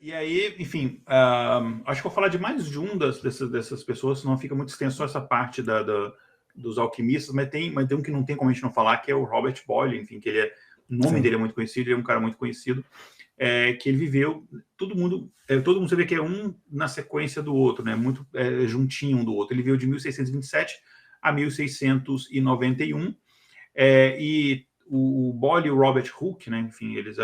E aí, enfim, acho que eu vou falar de mais de um dessas pessoas, senão fica muito extenso só essa parte dos alquimistas, mas tem um que não tem como a gente não falar, que é o Robert Boyle, enfim, o nome Sim. dele é muito conhecido, ele é um cara muito conhecido, que ele viveu, todo mundo sabe que é um na sequência do outro, né, muito juntinho um do outro. Ele viveu de 1627 a 1691, e o Boyle e o Robert Hooke, né, enfim, eles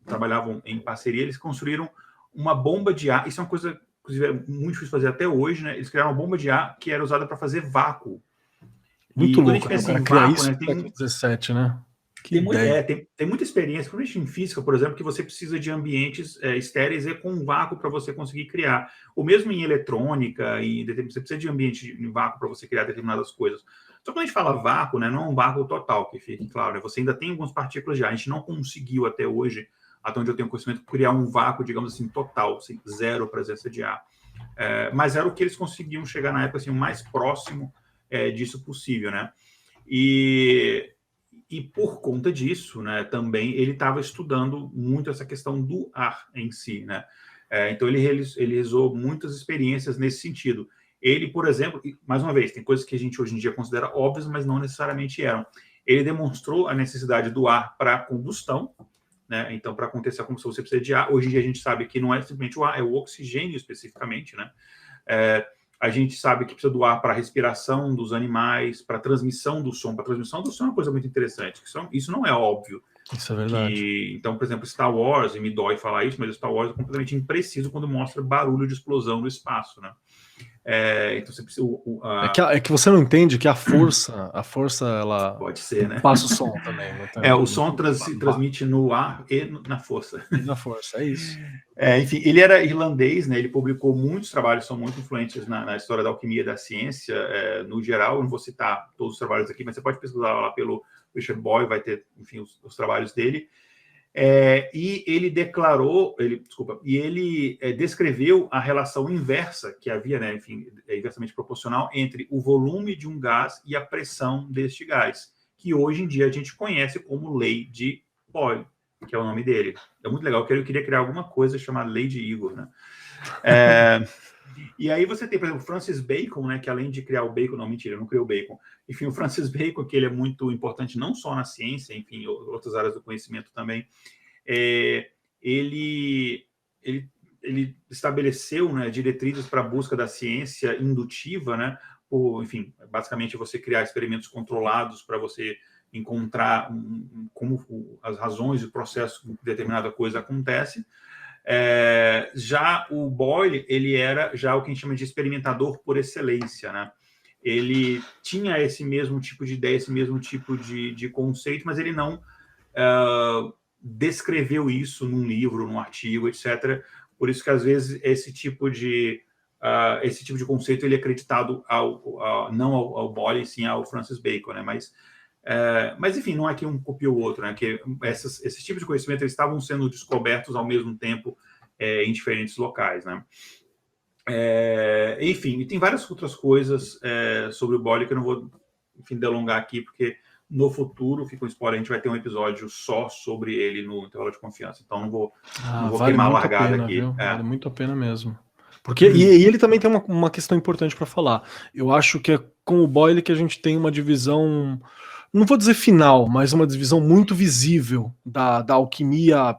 trabalhavam em parceria, eles construíram uma bomba de ar. Isso é uma coisa, inclusive, é muito difícil fazer até hoje, né? Eles criaram uma bomba de ar que era usada para fazer vácuo. Muito E quando a louco, gente né? O pensa cara em cria vácuo, isso né, no século XVII, né? Que ideia. tem muita experiência, principalmente em física, por exemplo, que você precisa de ambientes estéreis e com vácuo para você conseguir criar. Ou mesmo em eletrônica, você precisa de ambiente em vácuo para você criar determinadas coisas. Só que quando a gente fala vácuo, né, não é um vácuo total, que fique claro, né, você ainda tem algumas partículas de ar. A gente não conseguiu até hoje, até onde eu tenho conhecimento, criar um vácuo, digamos assim, total, assim, zero presença de ar. Mas era o que eles conseguiam chegar na época, assim, o mais próximo disso possível, né? E por conta disso, né, também ele estava estudando muito essa questão do ar em si, né? Então ele realizou muitas experiências nesse sentido. Ele, por exemplo, mais uma vez, tem coisas que a gente hoje em dia considera óbvias, mas não necessariamente eram. Ele demonstrou a necessidade do ar para combustão, né? Então, para acontecer a combustão, você precisa de ar. Hoje em dia a gente sabe que não é simplesmente o ar, é o oxigênio especificamente, né? A gente sabe que precisa do ar para a respiração dos animais, para a transmissão do som. Para a transmissão do som é uma coisa muito interessante. Isso não é óbvio. Isso é verdade. Então, por exemplo, Star Wars, e me dói falar isso, mas Star Wars é completamente impreciso quando mostra barulho de explosão no espaço, né? Então você precisa. É que você não entende que a força ela Pode ser, né? passa o som também. Não tem, O som transmite no ar e na força. e na força, é isso. Enfim, ele era irlandês, né? Ele publicou muitos trabalhos, são muito influentes na história da alquimia e da ciência, no geral. Eu não vou citar todos os trabalhos aqui, mas você pode pesquisar lá pelo Richard Boyle, vai ter, enfim, os trabalhos dele. E ele descreveu a relação inversa que havia, né, enfim, inversamente proporcional entre o volume de um gás e a pressão deste gás, que hoje em dia a gente conhece como lei de Boyle, que é o nome dele. É muito legal, eu queria criar alguma coisa chamada lei de Igor, né? E aí você tem, por exemplo, Francis Bacon, né, que além de criar o bacon, não, mentira, não criou o bacon. Enfim, o Francis Bacon, que ele é muito importante não só na ciência, enfim, outras áreas do conhecimento também, ele estabeleceu, né, diretrizes para a busca da ciência indutiva, né, enfim, basicamente você criar experimentos controlados para você encontrar como as razões e o processo de determinada coisa acontece. Já o Boyle, ele era já o que a gente chama de experimentador por excelência, né? Ele tinha esse mesmo tipo de ideia, esse mesmo tipo de conceito, mas ele não descreveu isso num livro, num artigo, etc. Por isso que, às vezes, esse tipo de conceito ele é acreditado não ao Boyle, sim ao Francis Bacon, né? Mas, enfim, não é que um copiou o outro, né? Que esses tipos de conhecimento eles estavam sendo descobertos ao mesmo tempo em diferentes locais, né? Enfim, e tem várias outras coisas sobre o Boyle que eu não vou, enfim, delongar aqui, porque no futuro, fica um spoiler, a gente vai ter um episódio só sobre ele no Intervalo de Confiança. Então não vou Vale queimar a muito a largada pena, aqui. viu? Vale muito a pena mesmo. Porque, e ele também tem uma questão importante para falar. Eu acho que é com o Boyle que a gente tem uma divisão, não vou dizer final, mas uma divisão muito visível da alquimia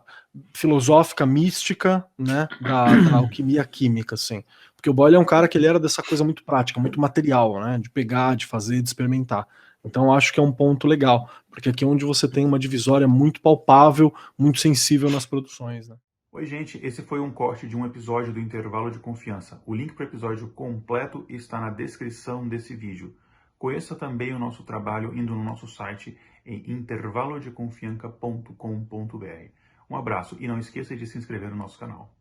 filosófica, mística, né? Da alquimia química, assim. Porque o Boyle é um cara que ele era dessa coisa muito prática, muito material, né? De pegar, de fazer, de experimentar. Então eu acho que é um ponto legal, porque aqui é onde você tem uma divisória muito palpável, muito sensível nas produções, né? Oi, gente, esse foi um corte de um episódio do Intervalo de Confiança. O link para o episódio completo está na descrição desse vídeo. Conheça também o nosso trabalho indo no nosso site em intervalodeconfianca.com.br. Um abraço e não esqueça de se inscrever no nosso canal.